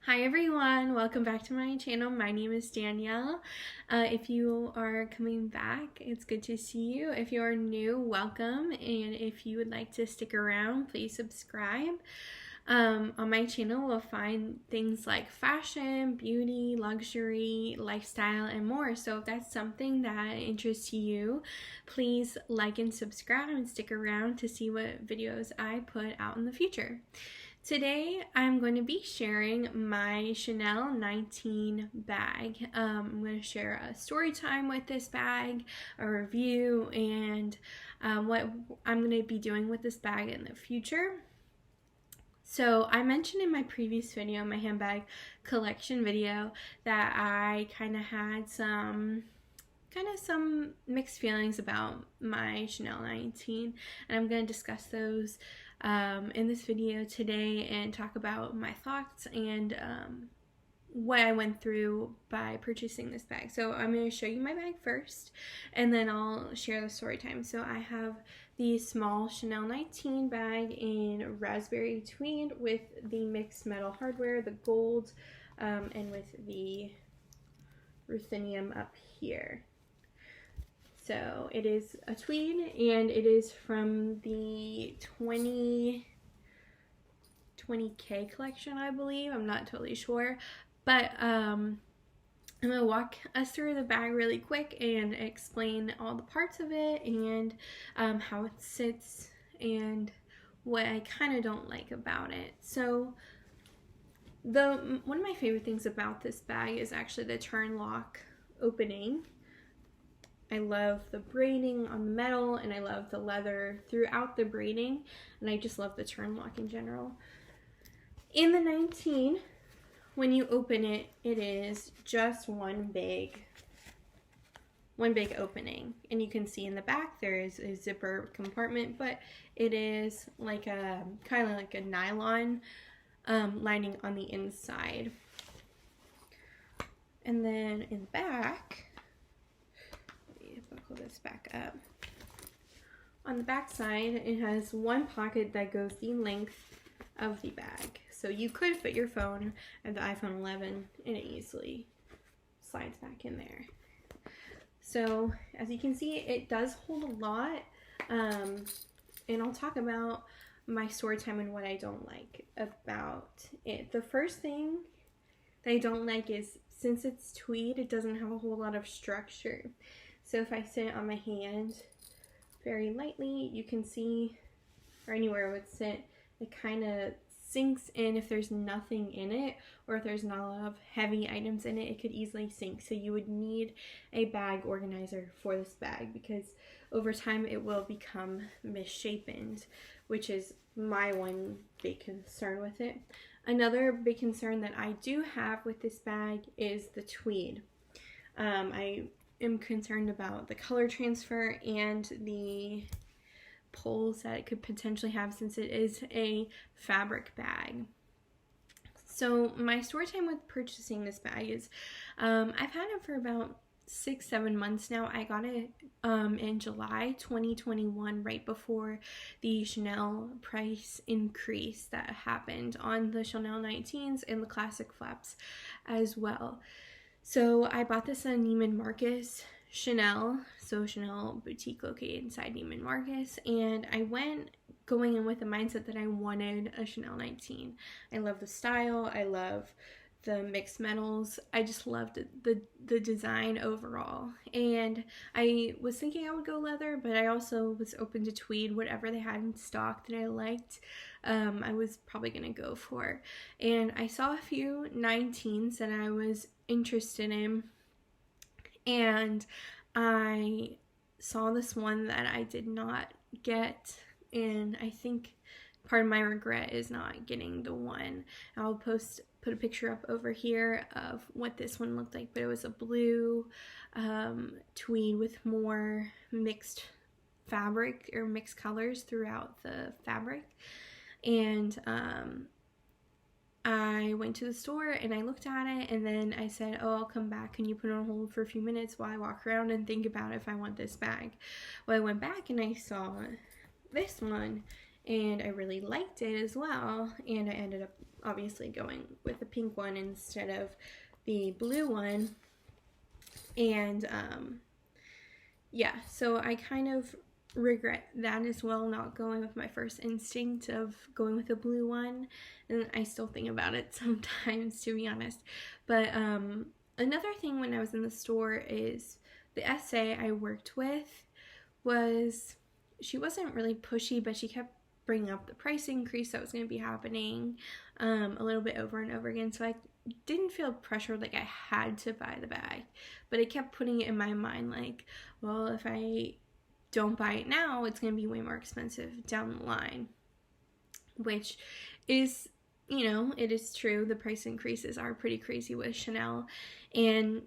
Hi everyone, welcome back to my channel. My name is Danielle. If you are coming back, it's good to see you. If you are new, welcome, and if you would like to stick around, please subscribe. On my channel, we'll find things like fashion, beauty, luxury, lifestyle, and more. So if that's something that interests you, please like and subscribe and stick around to see what videos I put out in the future. Today, I'm going to be sharing my Chanel 19 bag. I'm going to share a story time with this bag, a review, and what I'm going to be doing with this bag in the future. So I mentioned in my previous video, my handbag collection video, that I kind of had some mixed feelings about my Chanel 19, and I'm going to discuss those in this video today and talk about my thoughts and what I went through by purchasing this bag. So I'm going to show you my bag first, and then I'll share the story time. So I have the small Chanel 19 bag in raspberry tweed with the mixed metal hardware, the gold, and with the ruthenium up here. So it is a tweed, and it is from the 20K collection, I believe. I'm not totally sure, but I'm gonna walk us through the bag really quick and explain all the parts of it and how it sits and what I kind of don't like about it. So one of my favorite things about this bag is actually the turn lock opening. I love the braiding on the metal, and I love the leather throughout the braiding, and I just love the turn lock in general. In the 19, when you open it, it is just one big opening, and you can see in the back there is a zipper compartment, but it is like a kind of like a nylon lining on the inside. And then in the back, buckle this back up. On the back side, it has one pocket that goes the length of the bag. So you could fit your phone and the iPhone 11, and it easily slides back in there. So as you can see, it does hold a lot. And I'll talk about my story time and what I don't like about it. The first thing that I don't like is, since it's tweed, it doesn't have a whole lot of structure. So if I sit on my hand very lightly, you can see, or anywhere it would sit, it kind of sinks in. If there's nothing in it, or if there's not a lot of heavy items in it, it could easily sink. So you would need a bag organizer for this bag, because over time it will become misshapen, which is my one big concern with it. Another big concern that I do have with this bag is the tweed. I am concerned about the color transfer and the pulls that it could potentially have, since it is a fabric bag. So my story time with purchasing this bag is, I've had it for about 6-7 months now. I got it in July 2021, right before the Chanel price increase that happened on the Chanel 19s and the classic flaps as well. So I bought this at Neiman Marcus Chanel, so Chanel boutique located inside Neiman Marcus, and I went going in with the mindset that I wanted a Chanel 19. I love the style, I love the mixed metals, I just loved the design overall, and I was thinking I would go leather, but I also was open to tweed. Whatever they had in stock that I liked, I was probably gonna go for. And I saw a few 19s that I was interested in, and I saw this one that I did not get, and I think part of my regret is not getting the one. I'll put a picture up over here of what this one looked like, but it was a blue tweed with more mixed fabric or mixed colors throughout the fabric. And I went to the store and I looked at it, and then I said, oh, I'll come back. Can you put it on hold for a few minutes while I walk around and think about if I want this bag? Well, I went back and I saw this one, and I really liked it as well, and I ended up obviously going with the pink one instead of the blue one. And yeah, so I kind of regret that as well, not going with my first instinct of going with the blue one, and I still think about it sometimes, to be honest. But another thing when I was in the store is the SA I worked with she wasn't really pushy, but she kept bringing up the price increase that was going to be happening a little bit over and over again, so I didn't feel pressured like I had to buy the bag, but it kept putting it in my mind like, well, if I don't buy it now, it's going to be way more expensive down the line, which is, you know, it is true. The price increases are pretty crazy with Chanel, and,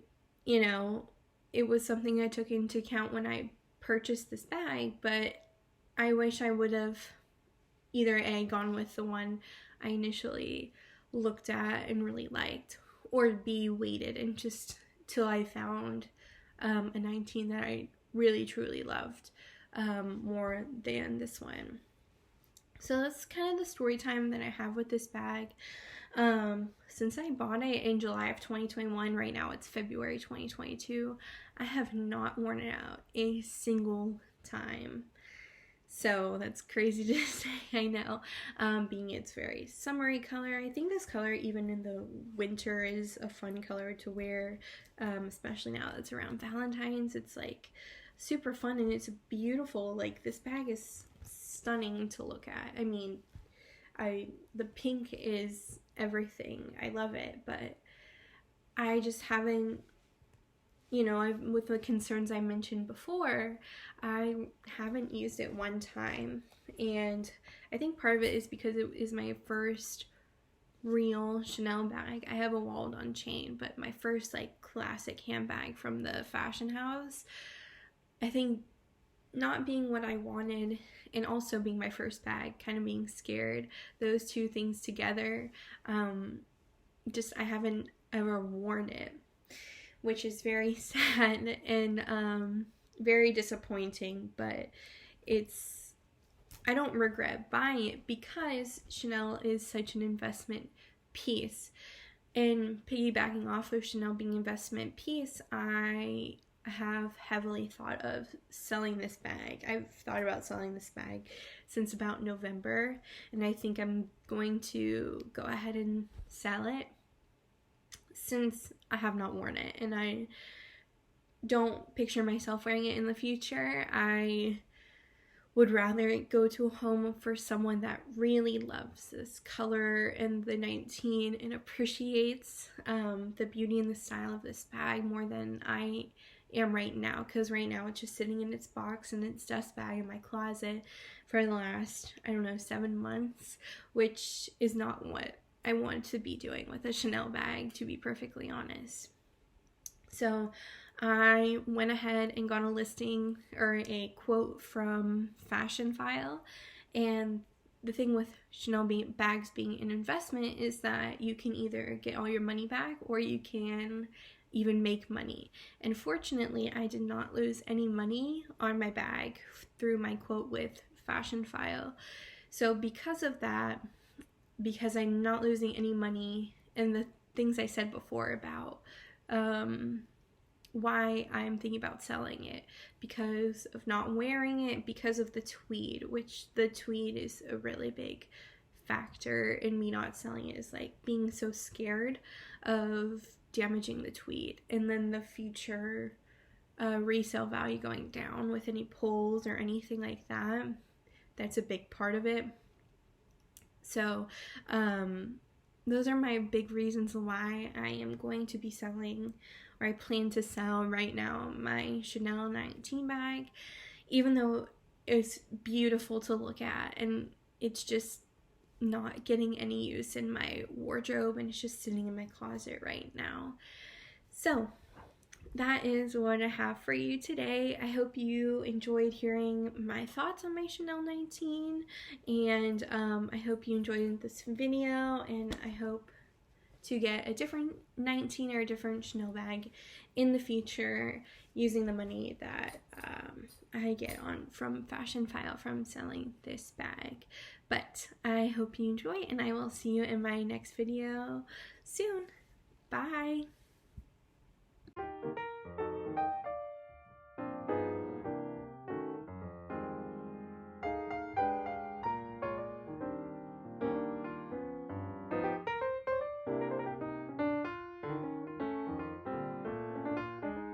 you know, it was something I took into account when I purchased this bag, but I wish I would have either A, gone with the one I initially looked at and really liked, or B, waited and just till I found a 19 that I really truly loved more than this one. So that's kind of the story time that I have with this bag. Since I bought it in July of 2021, right now it's February 2022, I have not worn it out a single time. So that's crazy to say, I know, being its very summery color. I think this color, even in the winter, is a fun color to wear, especially now that it's around Valentine's. It's like super fun, and it's beautiful. Like, this bag is stunning to look at. I mean, the pink is everything. I love it, but I just haven't, you know, with the concerns I mentioned before, I haven't used it one time, and I think part of it is because it is my first real Chanel bag. I have a Walled-On chain, but my first like classic handbag from the fashion house. I think not being what I wanted and also being my first bag, kind of being scared, those two things together, just I haven't ever worn it, which is very sad and very disappointing, but I don't regret buying it because Chanel is such an investment piece. And piggybacking off of Chanel being an investment piece, I have heavily thought of selling this bag. I've thought about selling this bag since about November, and I think I'm going to go ahead and sell it since I have not worn it, and I don't picture myself wearing it in the future. I would rather go to a home for someone that really loves this color and the 19 and appreciates the beauty and the style of this bag more than I am right now, because right now it's just sitting in its box and its dust bag in my closet for the last, I don't know, 7 months, which is not what I want to be doing with a Chanel bag, to be perfectly honest. So I went ahead and got a listing or a quote from Fashion File, and the thing with Chanel bags being an investment is that you can either get all your money back or you can even make money. And fortunately, I did not lose any money on my bag through my quote with Fashion File. So because of that, because I'm not losing any money, and the things I said before about why I'm thinking about selling it, because of not wearing it, because of the tweed, which the tweed is a really big factor in me not selling it, is like being so scared of damaging the tweed and then the future resale value going down with any pulls or anything like that. That's a big part of it. So those are my big reasons why I am going to be selling, or I plan to sell right now, my Chanel 19 bag, even though it's beautiful to look at and it's just not getting any use in my wardrobe, and it's just sitting in my closet right now. So that is what I have for you today. I hope you enjoyed hearing my thoughts on my Chanel 19, and I hope you enjoyed this video, and I hope to get a different 19 or a different Chanel bag in the future using the money that I get from Fashion File from selling this bag. But I hope you enjoy, and I will see you in my next video soon. Bye!